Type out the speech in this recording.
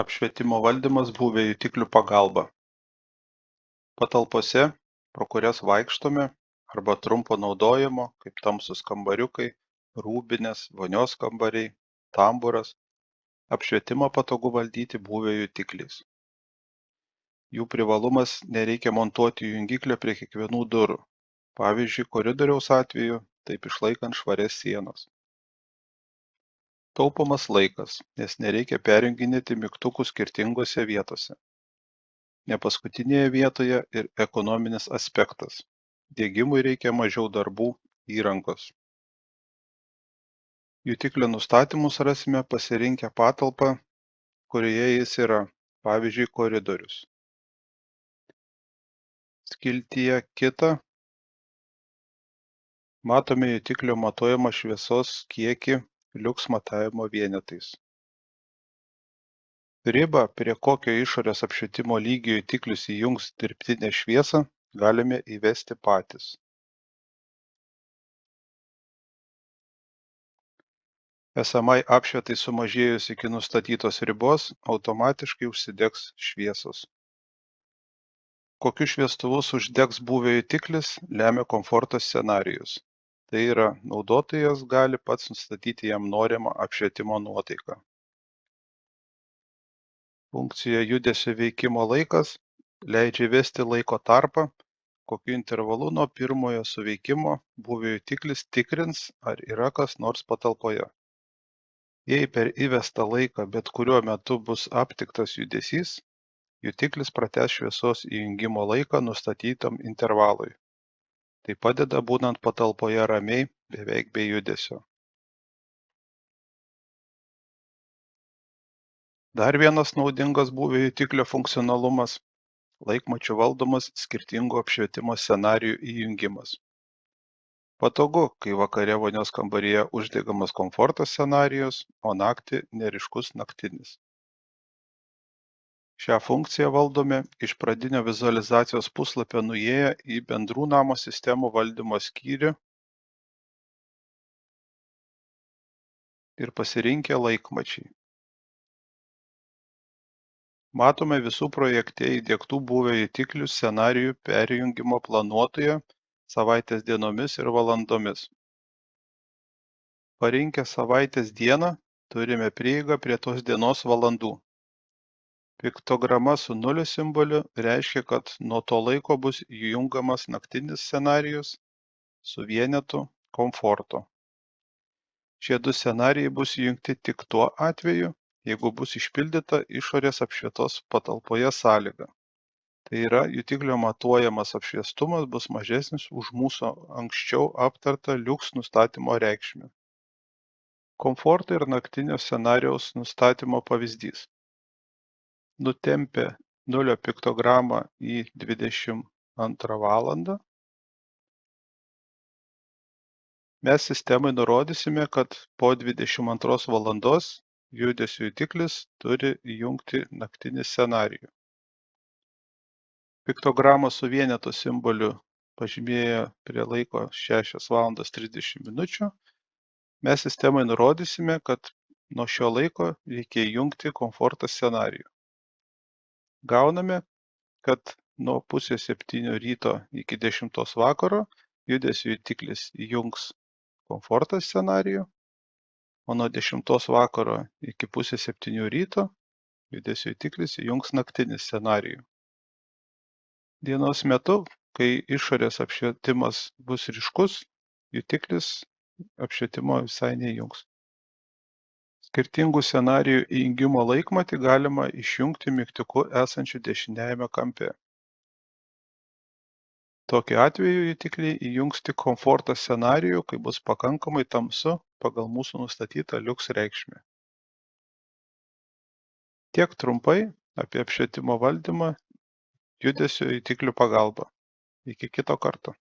Apšvietimo valdymas būvio jutiklių pagalba. Patalpose, pro kurias vaikštome, arba trumpo naudojimo, kaip tamsūs kambariukai, rūbinės, vonios kambariai, tamburas, apšvietimą patogu valdyti būvio jutikliais. Jų privalumas – nereikia montuoti jungiklio prie kiekvienų durų, pavyzdžiui, koridoriaus atveju, taip išlaikant švarias sienas. Taupomas laikas, nes nereikia perjunginėti mygtukų skirtingose vietose. Ne paskutinėje vietoje ir ekonominis aspektas. Diegimui reikia mažiau darbų, įrangos. Jutiklio nustatymus rasime pasirinkę patalpą, kurioje jis yra, pavyzdžiui, koridorius. Skiltyje Kita matome jutiklio matuojamą šviesos kiekį liuks matavimo vienetais. Ribą, prie kokio išorės apšvietimo lygio jutiklis įjungs dirbtinę šviesą, galime įvesti patys. Esamai apšvietai sumažėjus iki nustatytos ribos, automatiškai užsidegs šviesos. Kokius šviestuvus uždegs būvio jutiklis, lemia komforto scenarijus. Tai yra, naudotojas gali pats nustatyti jam norimą apšvietimo nuotaiką. Funkcija judesio veikimo laikas leidžia įvesti laiko tarpą, kokiu intervalu nuo pirmojo suveikimo būvio jutiklis tikrins, ar yra kas nors patalpoje. Jei per įvestą laiką bet kuriuo metu bus aptiktas judesys, jutiklis pratęs šviesos įjungimo laiką nustatytam intervalui. Tai padeda būnant patalpoje ramiai, beveik be judesio. Dar vienas naudingas būvio jutiklio funkcionalumas – laikmačiu valdomas skirtingų apšvietimo scenarijų įjungimas. Patogu, kai vakare vonios kambaryje uždegamas komforto scenarijus, o naktį neryškus naktinis. Šią funkciją valdome iš pradinio vizualizacijos puslapio nuėję į bendrų namo sistemų valdymo skyrių ir pasirinkę laikmačiai. Matome visų projekte įdiegtų būvio jutiklių scenarijų perjungimo planuotoje savaitės dienomis ir valandomis. Parinkę savaitės dieną turime prieigą prie tos dienos valandų. Piktograma su 0 simboliu reiškia, kad nuo to laiko bus įjungiamas naktinis scenarijus su vienetu komforto. Šie du scenarijai bus įjungti tik tuo atveju, jeigu bus išpildyta išorės apšvietos patalpoje sąlyga. Tai yra, jutiklio matuojamas apšviestumas bus mažesnis už mūsų anksčiau aptartą liuks nustatymo reikšmę. Komforto ir naktinio scenarijaus nustatymo pavyzdys. Nutempę 0 piktogramą į 22 valandą, mes sistemai nurodysime, kad po 22 valandos judesio jutiklis turi įjungti naktinį scenarijų. Piktogramą su vieneto simboliu pažymėję prie laiko 6 valandas 30 minučių, mes sistemai nurodysime, kad nuo šio laiko reikia įjungti komforto scenarijų. Gauname, kad nuo 6:30 ryto iki 10 vakaro judesio jutiklis įjungs komforto scenarijų, o nuo 10 vakaro iki 6:30 ryto judesio jutiklis įjungs naktinį scenarijų. Dienos metu, kai išorės apšvietimas bus ryškus, jutiklis apšvietimo visai neįjungs. Skirtingų scenarijų įjungimo laikmatį galima išjungti mygtuku esančiu dešiniajame kampe. Tokiu atveju jutikliai įjungs tik komforto scenarijų, kai bus pakankamai tamsu pagal mūsų nustatytą liuks reikšmę. Tiek trumpai apie apšvietimo valdymą judesio jutiklių pagalba. Iki kito karto.